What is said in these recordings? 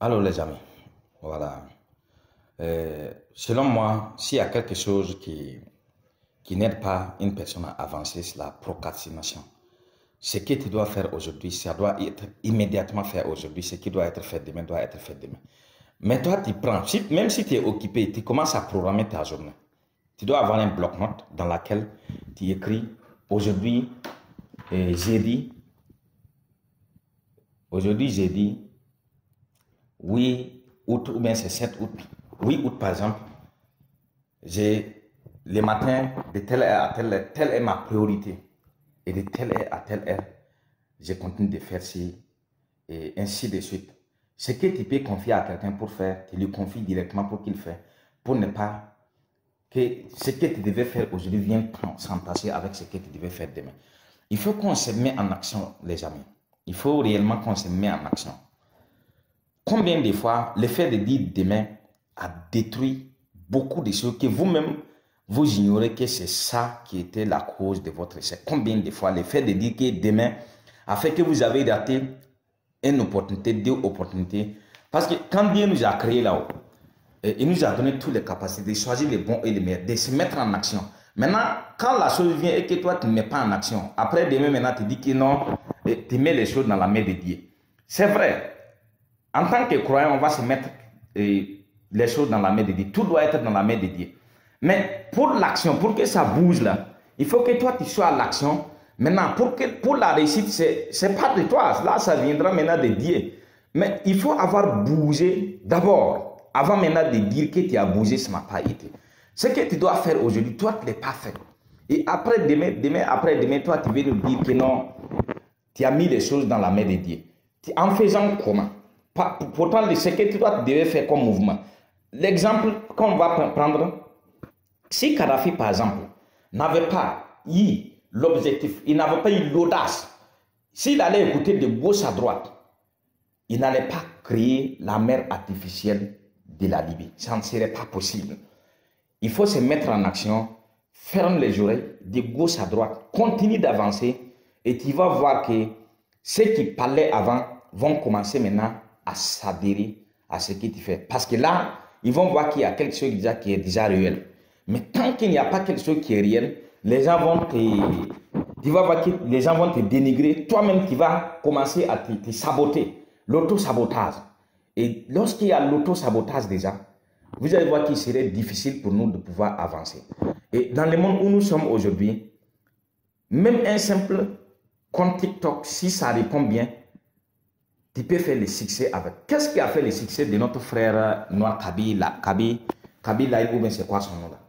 Alors les amis, voilà. Selon moi, s'il y a quelque chose qui n'aide pas une personne à avancer, c'est la procrastination. Ce que tu dois faire aujourd'hui, ça doit être immédiatement fait aujourd'hui. Ce qui doit être fait demain doit être fait demain. Mais toi, tu prends, même si tu es occupé, tu commences à programmer ta journée. Tu dois avoir un bloc-notes dans lequel tu écris aujourd'hui, jeudi, jeudi, 8 août ou bien c'est 7 août. 8 août par exemple, j'ai le matin de telle heure à telle heure, telle est ma priorité. Et de telle heure à telle heure, je continue de faire ci et ainsi de suite. Ce que tu peux confier à quelqu'un pour faire, tu lui confies directement pour qu'il fasse, pour ne pas que ce que tu devais faire aujourd'hui vienne s'entasser avec ce que tu devais faire demain. Il faut qu'on se mette en action, les amis. Il faut réellement qu'on se mette en action. Combien de fois le fait de dire demain a détruit beaucoup de choses que vous-même, vous ignorez que c'est ça qui était la cause de votre échec. Combien de fois le fait de dire que demain a fait que vous avez raté une opportunité, deux opportunités. Parce que quand Dieu nous a créés là-haut, il nous a donné toutes les capacités de choisir les bons et les meilleurs, de se mettre en action. Maintenant, quand la chose vient et que toi tu ne mets pas en action, après demain maintenant tu dis que non, tu mets les choses dans la main de Dieu. C'est vrai. En tant que croyant, on va se mettre les choses dans la main de Dieu. Tout doit être dans la main de Dieu. Mais pour l'action, pour que ça bouge là, il faut que toi tu sois à l'action. Maintenant, pour la réussite, c'est pas de toi. Là, ça viendra maintenant de Dieu. Mais il faut avoir bougé d'abord, avant maintenant de dire que tu as bougé, ça n'a pas été. Ce que tu dois faire aujourd'hui, toi, tu ne l'as pas fait. Et après demain, toi, tu veux nous dire que non, tu as mis les choses dans la main de Dieu. En faisant comment? Pourtant, ce que tu devais faire comme mouvement. L'exemple qu'on va prendre, si Kadhafi, par exemple, n'avait pas eu l'objectif, il n'avait pas eu l'audace, s'il allait écouter de gauche à droite, il n'allait pas créer la mer artificielle de la Libye. Ça ne serait pas possible. Il faut se mettre en action, ferme les oreilles, de gauche à droite, continue d'avancer et tu vas voir que ceux qui parlaient avant vont commencer maintenant à s'adhérer à ce que tu fais. Parce que là, ils vont voir qu'il y a quelque chose qui est déjà réel. Mais tant qu'il n'y a pas quelque chose qui est réel, les gens vont tu vas voir que les gens vont te dénigrer. Toi-même, tu vas commencer à te saboter. L'auto-sabotage. Et lorsqu'il y a l'auto-sabotage déjà, vous allez voir qu'il serait difficile pour nous de pouvoir avancer. Et dans le monde où nous sommes aujourd'hui, même un simple compte TikTok, si ça répond bien, tu peux faire le succès avec. Qu'est-ce qui a fait le succès de notre frère noir Kabila ou bien c'est quoi son nom là?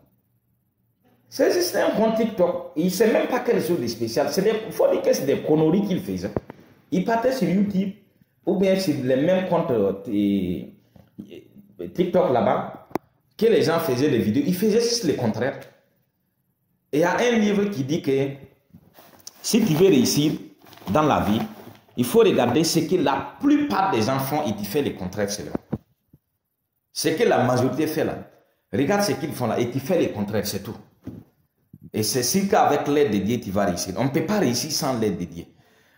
C'est juste un compte TikTok. Il ne sait même pas quelque chose de spécial. Il faut dire que c'est des conneries qu'il faisait. Il partait sur YouTube ou bien sur les mêmes comptes TikTok là-bas que les gens faisaient des vidéos. Il faisait juste le contraire. Et il y a un livre qui dit que si tu veux réussir dans la vie, il faut regarder ce que la plupart des gens font et tu fais le contraire seulement. Ce que la majorité fait là. Regarde ce qu'ils font là et tu fais le contraire, c'est tout. Et c'est sûr qu'avec l'aide de Dieu, tu vas réussir. On ne peut pas réussir sans l'aide de Dieu.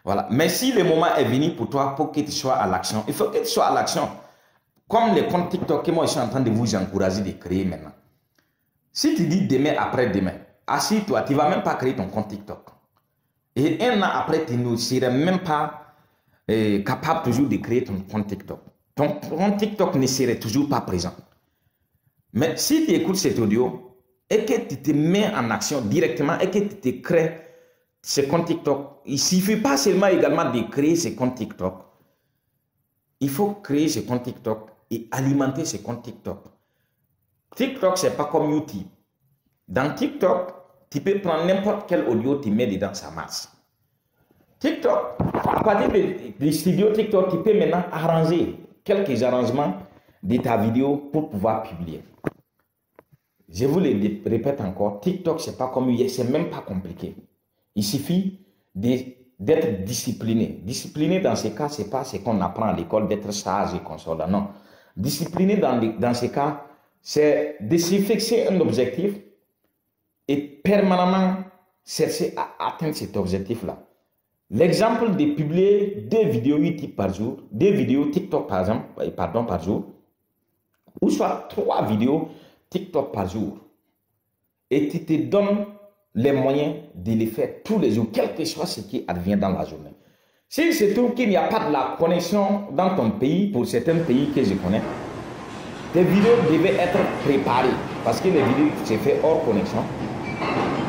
Voilà. Mais si le moment est venu pour toi, pour que tu sois à l'action, il faut que tu sois à l'action. Comme les comptes TikTok que moi je suis en train de vous encourager de créer maintenant. Si tu dis demain après demain, assis-toi, tu ne vas même pas créer ton compte TikTok. Et un an après, tu ne seras même pas capable toujours de créer ton compte TikTok. Ton compte TikTok ne serait toujours pas présent. Mais si tu écoutes cet audio et que tu te mets en action directement et que tu te crées ce compte TikTok, il ne suffit pas seulement également de créer ce compte TikTok. Il faut créer ce compte TikTok et alimenter ce compte TikTok. TikTok, ce n'est pas comme YouTube. Dans TikTok, tu peux prendre n'importe quel audio, tu mets dedans, ça marche. TikTok, à partir du studio TikTok, tu peux maintenant arranger quelques arrangements de ta vidéo pour pouvoir publier. Je vous le répète encore, TikTok, c'est pas comme YouTube, c'est même pas compliqué. Il suffit d'être discipliné. Discipliné dans ce cas, c'est pas ce qu'on apprend à l'école, d'être sage et qu'on sort là. Non. Discipliné dans ce cas, c'est de se fixer un objectif et permanemment chercher à atteindre cet objectif-là. L'exemple de publier 2 vidéos YouTube par jour, 2 vidéos TikTok par exemple, pardon, par jour, ou soit 3 vidéos TikTok par jour, et tu te donnes les moyens de les faire tous les jours, quel que soit ce qui advient dans la journée. S'il se trouve qu'il n'y a pas de la connexion dans ton pays, pour certains pays que je connais, tes vidéos devaient être préparées, parce que les vidéos se fait hors connexion.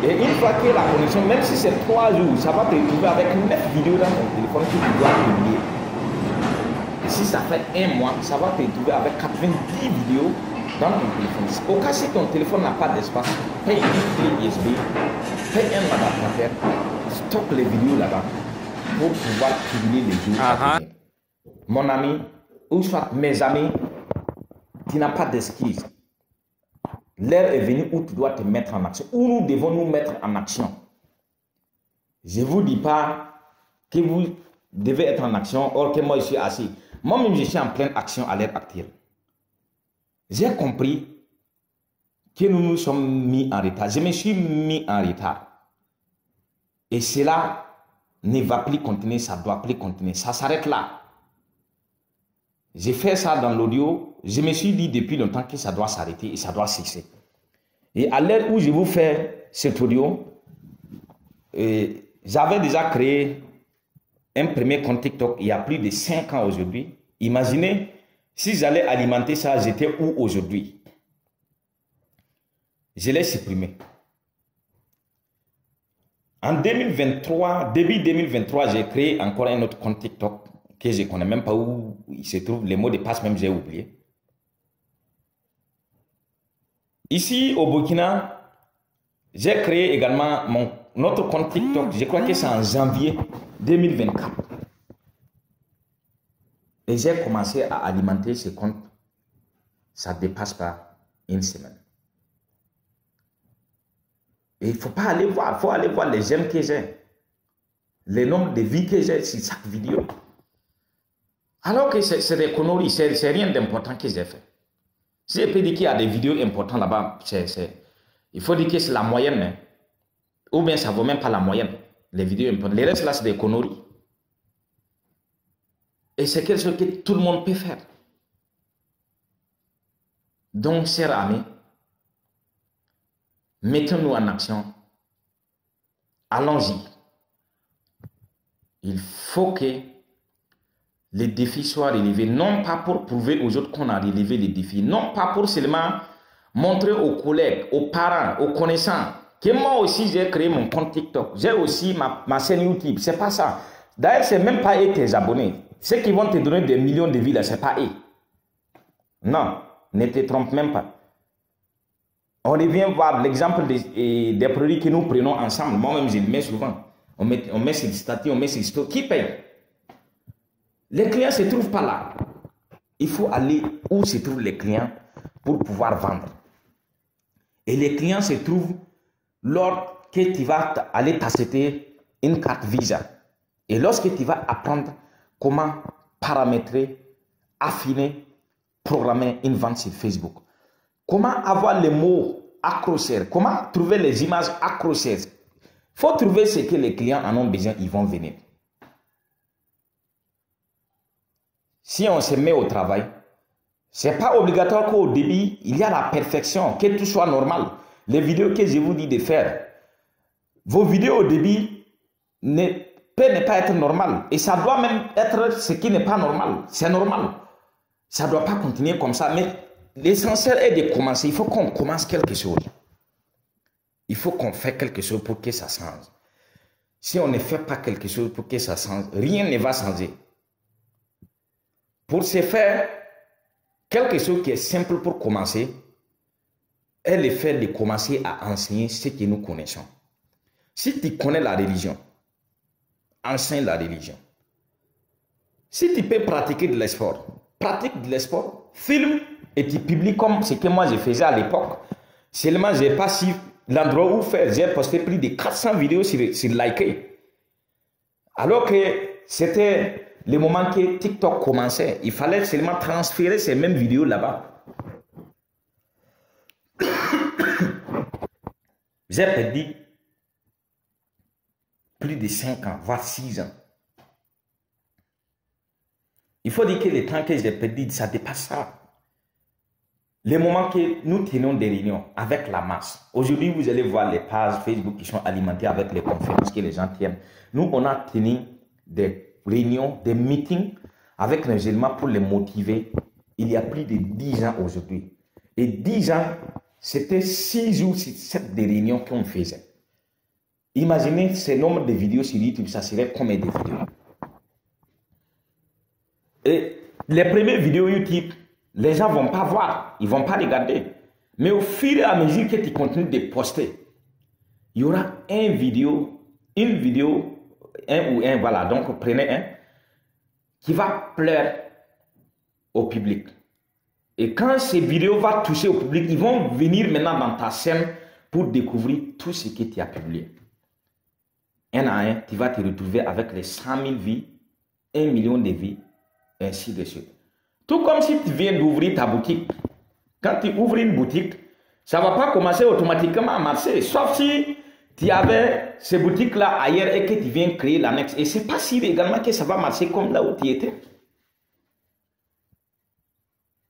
Et une fois que la connexion, même si c'est 3 jours, ça va te retrouver avec 9 vidéos dans ton téléphone que tu dois publier. Et si ça fait 1 mois, ça va te retrouver avec 90 vidéos dans ton téléphone. Au cas si ton téléphone n'a pas d'espace, paye une clé USB, paye un adaptateur, stocke les vidéos là-bas pour pouvoir publier les jours à venir. Mon ami, ou soit mes amis, tu n'as pas d'excuses. L'heure est venue où tu dois te mettre en action. Où nous devons nous mettre en action. Je ne vous dis pas que vous devez être en action, or que moi je suis assis. Moi-même, je suis en pleine action à l'heure actuelle. J'ai compris que nous nous sommes mis en retard. Je me suis mis en retard. Et cela ne va plus continuer, ça ne doit plus continuer. Ça s'arrête là. J'ai fait ça dans l'audio. Je me suis dit depuis longtemps que ça doit s'arrêter et ça doit cesser. Et à l'heure où je vous fais cet audio, j'avais déjà créé un premier compte TikTok il y a plus de 5 ans aujourd'hui. Imaginez si j'allais alimenter ça, j'étais où aujourd'hui? Je l'ai supprimé. En 2023, début 2023, j'ai créé encore un autre compte TikTok que je ne connais même pas où il se trouve. Les mots de passe même, j'ai oublié. Ici, au Burkina, j'ai créé également notre compte TikTok. Je crois que c'est en janvier 2024. Et j'ai commencé à alimenter ce compte. Ça ne dépasse pas 1 semaine. Et il ne faut pas aller voir. Il faut aller voir les j'aime que j'ai. Le nombre de vues que j'ai sur chaque vidéo. Alors que c'est des conneries, c'est rien d'important que j'ai fait. Si je peux dire qu'il y a des vidéos importantes là-bas, il faut dire que c'est la moyenne. Hein. Ou bien ça ne vaut même pas la moyenne. Les vidéos importantes. Les restes là, c'est des conneries. Et c'est quelque chose que tout le monde peut faire. Donc, chers amis, mettons-nous en action. Allons-y. Il faut que les défis soient relevés, non pas pour prouver aux autres qu'on a relevé les défis, non pas pour seulement montrer aux collègues, aux parents, aux connaissants que moi aussi j'ai créé mon compte TikTok, j'ai aussi ma chaîne YouTube. C'est pas ça. D'ailleurs, c'est même pas eux tes abonnés. Ceux qui vont te donner des millions de vues là, c'est pas eux. Non, ne te trompe même pas. On revient voir l'exemple des produits que nous prenons ensemble. Moi-même, je le mets souvent. On met sur le statut, on met sur le store. Qui paye? Les clients ne se trouvent pas là. Il faut aller où se trouvent les clients pour pouvoir vendre. Et les clients se trouvent lorsque tu vas aller t'acheter une carte Visa. Et lorsque tu vas apprendre comment paramétrer, affiner, programmer une vente sur Facebook. Comment avoir les mots accrocheurs, comment trouver les images accrocheuses. Il faut trouver ce que les clients en ont besoin, ils vont venir. Si on se met au travail, ce n'est pas obligatoire qu'au début, il y a la perfection, que tout soit normal. Les vidéos que je vous dis de faire, vos vidéos au début peuvent ne pas être normales. Et ça doit même être ce qui n'est pas normal. C'est normal. Ça ne doit pas continuer comme ça. Mais l'essentiel est de commencer. Il faut qu'on commence quelque chose. Il faut qu'on fasse quelque chose pour que ça change. Si on ne fait pas quelque chose pour que ça change, rien ne va changer. Pour ce faire, quelque chose qui est simple pour commencer est le fait de commencer à enseigner ce que nous connaissons. Si tu connais la religion, enseigne la religion. Si tu peux pratiquer de l'esport, pratique de l'esport, filme et tu publies comme ce que moi je faisais à l'époque. Seulement, je n'ai pas su l'endroit où faire. J'ai posté plus de 400 vidéos sur Liker. Alors que c'était le moment que TikTok commençait. Il fallait seulement transférer ces mêmes vidéos là-bas. J'ai perdu plus de 5 ans, voire 6 ans. Il faut dire que le temps que j'ai perdu, ça dépasse ça. Les moments que nous tenons des réunions avec la masse. Aujourd'hui, vous allez voir les pages Facebook qui sont alimentées avec les conférences que les gens tiennent. Nous, on a tenu des réunions, des meetings avec les musulmans pour les motiver. Il y a plus de 10 ans aujourd'hui. Et 10 ans, c'était 6 jours, 7 des réunions qu'on faisait. Imaginez ce nombre de vidéos sur YouTube, ça serait combien de vidéos? Et les premières vidéos YouTube, les gens ne vont pas voir, ils ne vont pas regarder. Mais au fur et à mesure que tu continues de poster, il y aura une vidéo, voilà, donc prenez un, qui va plaire au public. Et quand ces vidéos vont toucher au public, ils vont venir maintenant dans ta chaîne pour découvrir tout ce que tu as publié. Un à un, tu vas te retrouver avec les 100 000 vies, 1 million de vies, ainsi de suite. Tout comme si tu viens d'ouvrir ta boutique. Quand tu ouvres une boutique, ça ne va pas commencer automatiquement à marcher. Sauf si tu avais ces boutiques-là ailleurs et que tu viens créer l'annexe. Et ce n'est pas si également que ça va marcher comme là où tu étais.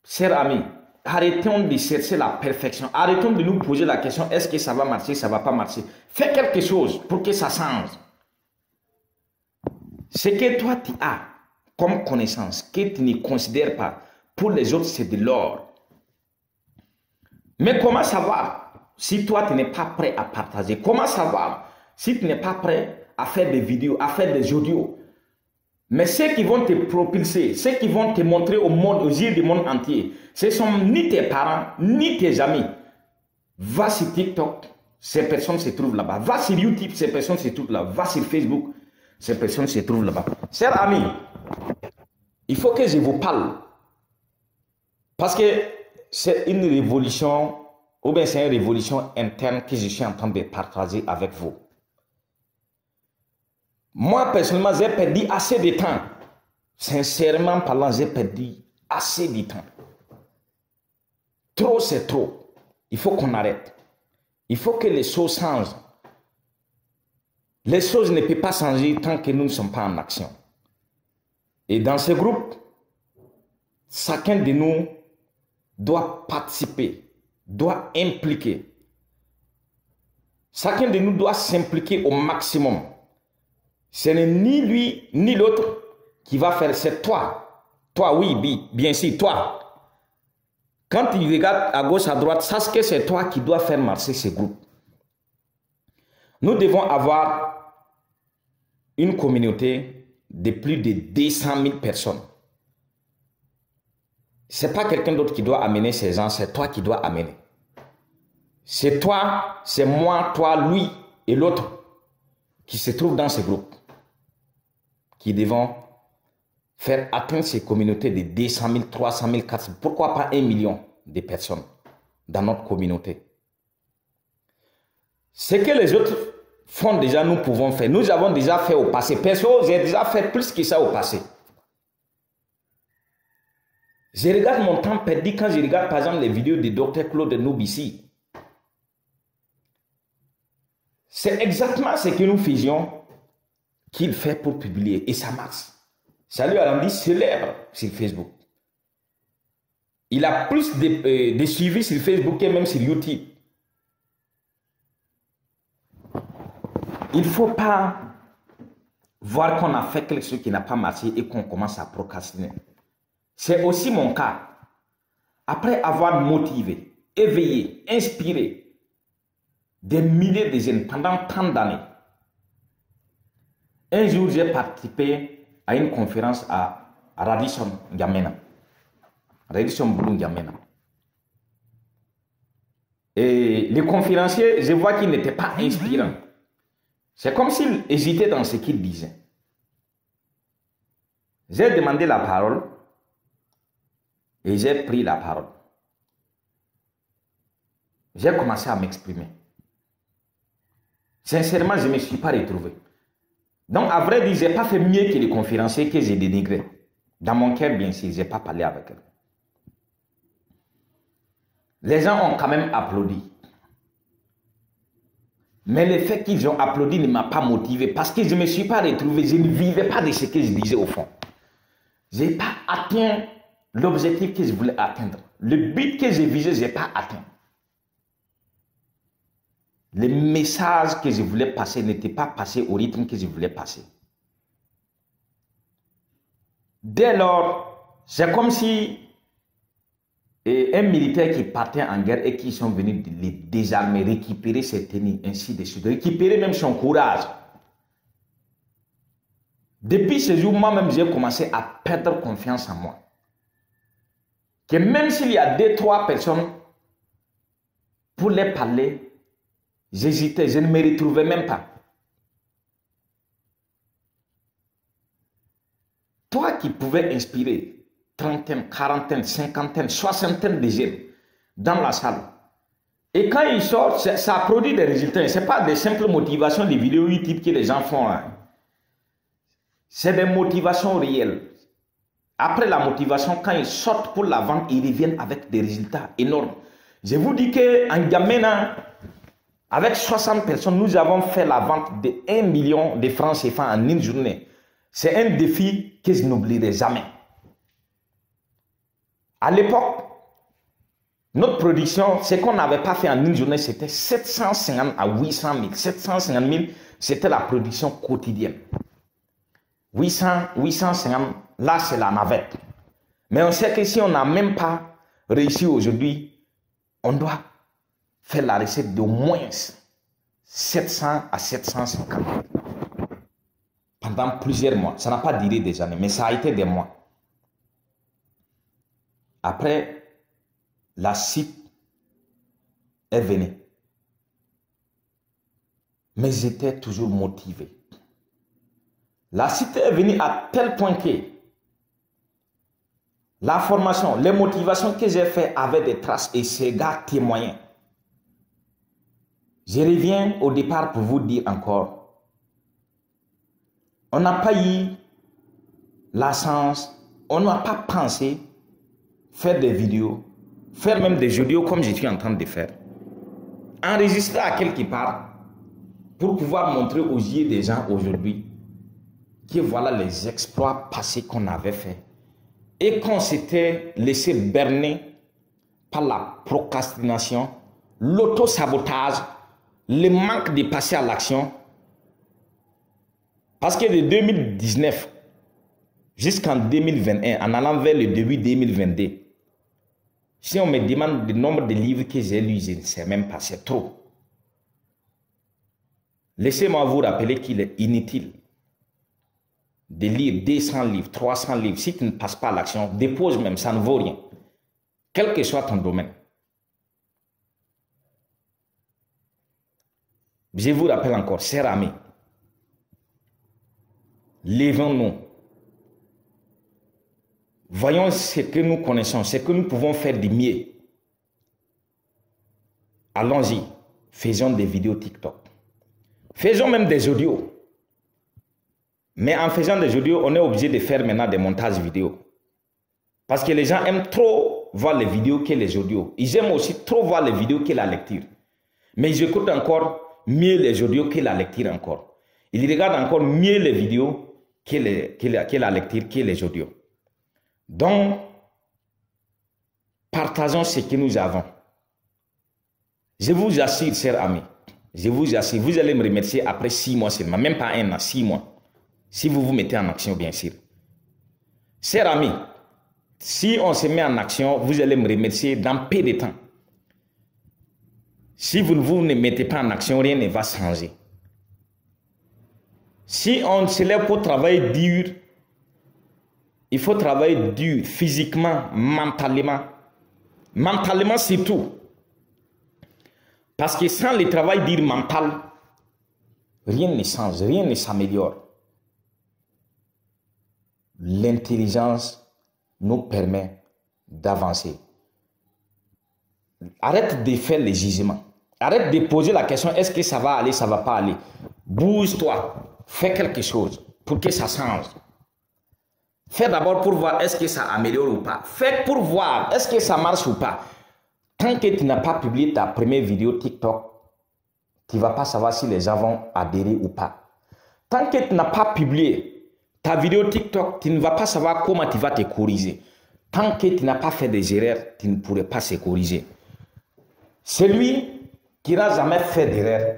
Chers amis, arrêtons de chercher la perfection. Arrêtons de nous poser la question, est-ce que ça va marcher, ça ne va pas marcher. Fais quelque chose pour que ça change. Ce que toi tu as comme connaissance, que tu ne considères pas, pour les autres c'est de l'or. Mais comment savoir si toi tu n'es pas prêt à partager? Comment savoir si tu n'es pas prêt à faire des vidéos, à faire des audios? Mais ceux qui vont te propulser, ceux qui vont te montrer au monde, aux yeux du monde entier, ce sont ni tes parents, ni tes amis. Va sur TikTok, ces personnes se trouvent là-bas. Va sur YouTube, ces personnes se trouvent là. Va sur Facebook, ces personnes se trouvent là-bas. Chers amis, il faut que je vous parle. Parce que c'est une révolution, ou bien c'est une révolution interne que je suis en train de partager avec vous. Moi, personnellement, j'ai perdu assez de temps. Sincèrement parlant, j'ai perdu assez de temps. Trop, c'est trop. Il faut qu'on arrête. Il faut que les choses changent. Les choses ne peuvent pas changer tant que nous ne sommes pas en action. Et dans ce groupe, chacun de nous doit participer, doit impliquer. Chacun de nous doit s'impliquer au maximum. Ce n'est ni lui, ni l'autre qui va faire, c'est toi. Toi, oui, bien sûr, toi. Quand tu regardes à gauche, à droite, sache que c'est toi qui dois faire marcher ce groupe. Nous devons avoir une communauté de plus de 200 000 personnes. Ce n'est pas quelqu'un d'autre qui doit amener ces gens, c'est toi qui dois amener. C'est toi, c'est moi, toi, lui et l'autre qui se trouvent dans ce groupe, qui devons faire atteindre ces communautés de 200 000, 300 000, 400 000, pourquoi pas 1 million de personnes dans notre communauté. Ce que les autres font déjà, nous pouvons faire. Nous avons déjà fait au passé. Perso, j'ai déjà fait plus que ça au passé. Je regarde mon temps perdu quand je regarde par exemple les vidéos du Dr Claude Noubissi. C'est exactement ce que nous faisions qu'il fait pour publier et ça marche. Ça lui a rendu célèbre sur Facebook. Il a plus de suivis sur Facebook que même sur YouTube. Il ne faut pas voir qu'on a fait quelque chose qui n'a pas marché et qu'on commence à procrastiner. C'est aussi mon cas. Après avoir motivé, éveillé, inspiré des milliers de jeunes pendant tant d'années, un jour j'ai participé à une conférence à Radisson N'Djamena. Radisson Blu N'Djamena. Et les conférenciers, je vois qu'ils n'étaient pas inspirants. C'est comme s'ils hésitaient dans ce qu'ils disaient. J'ai demandé la parole et j'ai pris la parole. J'ai commencé à m'exprimer. Sincèrement, je ne me suis pas retrouvé. Donc, à vrai dire, je n'ai pas fait mieux que les conférenciers que j'ai dénigrés. Dans mon cœur, bien sûr, je n'ai pas parlé avec eux. Les gens ont quand même applaudi. Mais le fait qu'ils ont applaudi ne m'a pas motivé parce que je ne me suis pas retrouvé, je ne vivais pas de ce que je disais au fond. Je n'ai pas atteint l'objectif que je voulais atteindre. Le but que je visais, je n'ai pas atteint. Le message que je voulais passer n'était pas passé au rythme que je voulais passer. Dès lors, c'est comme si un militaire qui partait en guerre et qui sont venus les désarmer, récupérer ses tenues, ainsi de suite, récupérer même son courage. Depuis ce jour, moi-même, j'ai commencé à perdre confiance en moi. Que même s'il y a 2-3 personnes pour les parler, j'hésitais, je ne me retrouvais même pas. Toi qui pouvais inspirer trentaine, quarantaine, cinquantaine, soixantaine de jeunes dans la salle. Et quand ils sortent, ça produit des résultats. Ce n'est pas des simples motivations des vidéos YouTube que les gens font. Hein. C'est des motivations réelles. Après la motivation, quand ils sortent pour la vente, ils reviennent avec des résultats énormes. Je vous dis qu'en Gamena, avec 60 personnes, nous avons fait la vente de 1 million de francs CFA en une journée. C'est un défi que je n'oublierai jamais. À l'époque, notre production, ce qu'on n'avait pas fait en une journée, c'était 750 à 800 000. 750 000, c'était la production quotidienne. 850, là c'est la navette. Mais on sait que si on n'a même pas réussi aujourd'hui, on doit faire la recette d'au moins 700 à 750 pendant plusieurs mois. Ça n'a pas duré des années, mais ça a été des mois. Après, la CIP est venue. Mais j'étais toujours motivé. La CIP est venue à tel point que la formation, les motivations que j'ai faites avaient des traces et ces gars témoignaient. Je reviens au départ pour vous dire encore, on n'a pas eu la chance, on n'a pas pensé faire des vidéos, faire même des audios comme je suis en train de faire, enregistrer à quelque part pour pouvoir montrer aux yeux des gens aujourd'hui que voilà les exploits passés qu'on avait fait et qu'on s'était laissé berner par la procrastination, l'auto-sabotage, le manque de passer à l'action. Parce que de 2019 jusqu'en 2021, en allant vers le début 2022, si on me demande le nombre de livres que j'ai lus, je ne sais même pas, c'est trop. Laissez-moi vous rappeler qu'il est inutile de lire 200 livres, 300 livres. Si tu ne passes pas à l'action, dépose même, ça ne vaut rien. Quel que soit ton domaine. Je vous rappelle encore, chers amis, levons-nous. Voyons ce que nous connaissons, ce que nous pouvons faire de mieux. Allons-y, faisons des vidéos TikTok. Faisons même des audios. Mais en faisant des audios, on est obligé de faire maintenant des montages vidéo. Parce que les gens aiment trop voir les vidéos que les audios. Ils aiment aussi trop voir les vidéos que la lecture. Mais ils écoutent encore mieux les audios que la lecture encore. Ils regardent encore mieux les vidéos que la lecture, que les audios. Donc, partageons ce que nous avons. Je vous assure, chers amis, je vous assure, vous allez me remercier après 6 mois seulement, même pas 1 an, 6 mois. Si vous vous mettez en action, bien sûr. Chers amis, si on se met en action, vous allez me remercier dans peu de temps. Si vous ne mettez pas en action, rien ne va changer. Si on se lève pour travailler dur, il faut travailler dur, physiquement, mentalement. Mentalement surtout. Parce que sans le travail dur mental, rien ne change, rien ne s'améliore. L'intelligence nous permet d'avancer. Arrête de faire les jugements. Arrête de poser la question, est-ce que ça va aller, ça ne va pas aller. Bouge-toi, fais quelque chose pour que ça change. Fais d'abord pour voir est-ce que ça améliore ou pas. Fais pour voir est-ce que ça marche ou pas. Tant que tu n'as pas publié ta première vidéo TikTok, tu ne vas pas savoir si les gens vont adhérer ou pas. Tant que tu n'as pas publié ta vidéo TikTok, tu ne vas pas savoir comment tu vas te corriger. Tant que tu n'as pas fait des erreurs, tu ne pourrais pas se corriger. Celui qui n'a jamais fait d'erreur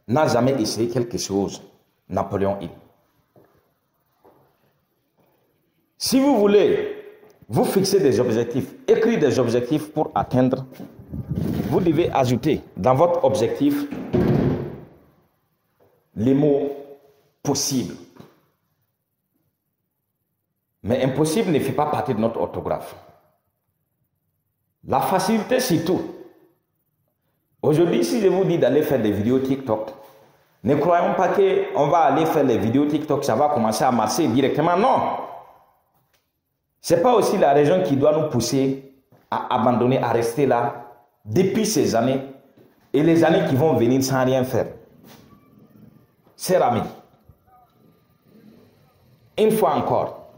n'a jamais essayé quelque chose. Napoléon Hill. Si vous voulez vous fixer des objectifs, écrire des objectifs pour atteindre, vous devez ajouter dans votre objectif les mots possibles. Mais impossible ne fait pas partie de notre orthographe. La facilité, c'est tout. Aujourd'hui, si je vous dis d'aller faire des vidéos TikTok, ne croyons pas qu'on va aller faire les vidéos TikTok, ça va commencer à marcher directement. Non. Ce n'est pas aussi la raison qui doit nous pousser à abandonner, à rester là depuis ces années et les années qui vont venir sans rien faire. Chers amis, une fois encore,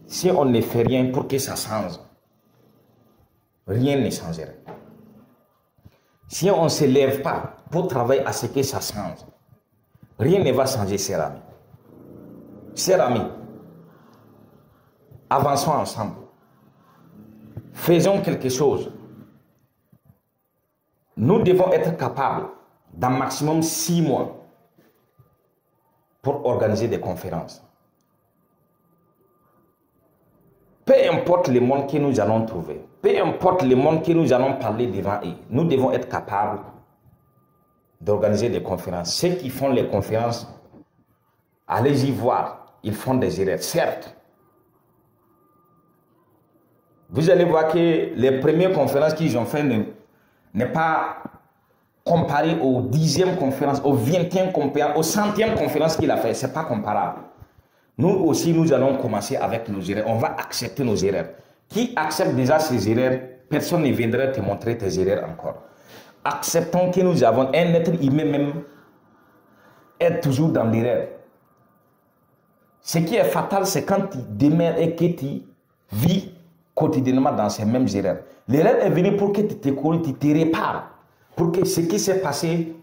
si on ne fait rien pour que ça change, rien ne changera. Si on ne se lève pas pour travailler à ce que ça change, rien ne va changer, chers amis. Chers amis, avançons ensemble. Faisons quelque chose. Nous devons être capables, dans maximum 6 mois, pour organiser des conférences. Peu importe le monde que nous allons trouver, peu importe le monde que nous allons parler devant eux, nous devons être capables d'organiser des conférences. Ceux qui font les conférences, allez-y voir, ils font des erreurs, certes. Vous allez voir que les premières conférences qu'ils ont faites n'est pas comparé aux 10e conférences, aux 20e conférences, aux 100e conférences qu'il a fait. Ce n'est pas comparable. Nous aussi, nous allons commencer avec nos erreurs. On va accepter nos erreurs. Qui accepte déjà ces erreurs, personne ne viendra te montrer tes erreurs encore. Acceptons que nous avons un être humain même est toujours dans l'erreur. Ce qui est fatal, c'est quand tu demeures et que tu vis quotidiennement dans ces mêmes erreurs. L'erreur est venue pour que tu te corriges, tu te répares, pour que ce qui s'est passé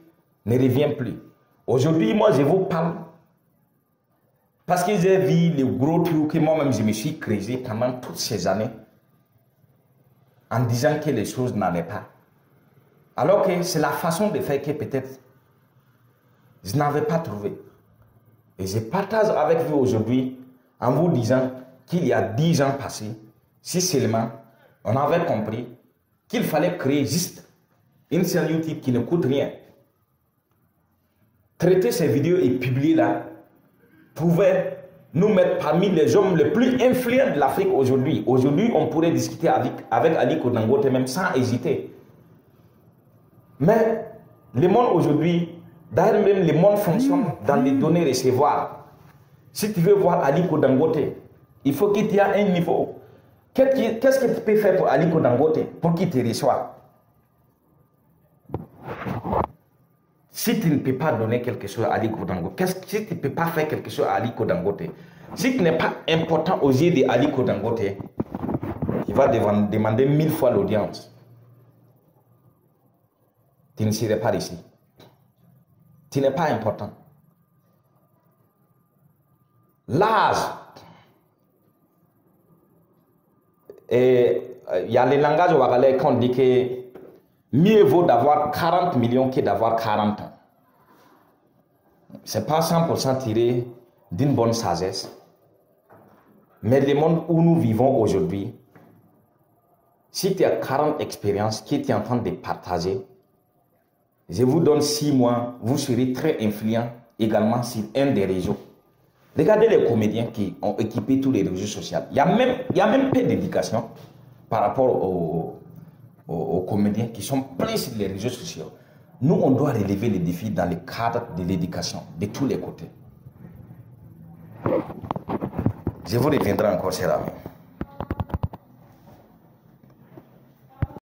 ne revienne plus. Aujourd'hui, moi, je vous parle parce que j'ai vu le gros truc que moi-même je me suis creusé pendant toutes ces années en disant que les choses n'allaient pas. Alors que c'est la façon de faire que peut-être je n'avais pas trouvé. Et je partage avec vous aujourd'hui en vous disant qu'il y a 10 ans passés, si seulement on avait compris qu'il fallait créer juste une chaîne YouTube qui ne coûte rien. Traiter ces vidéos et publier là pouvait nous mettre parmi les hommes les plus influents de l'Afrique aujourd'hui. Aujourd'hui, on pourrait discuter avec Aliko Dangote même sans hésiter. Mais le monde aujourd'hui, d'ailleurs même le monde fonctionne dans les données recevoir. Si tu veux voir Aliko Dangote, il faut qu'il y ait un niveau. Qu'est-ce que tu peux faire pour Aliko Dangote pour qu'il te reçoive? Si tu ne peux pas donner quelque chose à Aliko Dangote, si tu ne peux pas faire quelque chose à Aliko Dangote, si tu n'es pas important aux yeux de Aliko Dangote, il va demander 1000 fois l'audience. Tu ne serais pas ici. Tu n'es pas important. L'âge. Et il y a les langages ouagalais qui ont dit que mieux vaut d'avoir 40 millions que d'avoir 40 ans. Ce n'est pas 100% tiré d'une bonne sagesse. Mais le monde où nous vivons aujourd'hui, si tu as 40 expériences que tu es en train de partager, je vous donne 6 mois, vous serez très influent également sur un des réseaux. Regardez les comédiens qui ont équipé tous les réseaux sociaux. Il y a même peu d'éducation par rapport aux comédiens qui sont pleins sur les réseaux sociaux. Nous, on doit relever les défis dans le cadre de l'éducation, de tous les côtés. Je vous reviendrai encore, chers amis.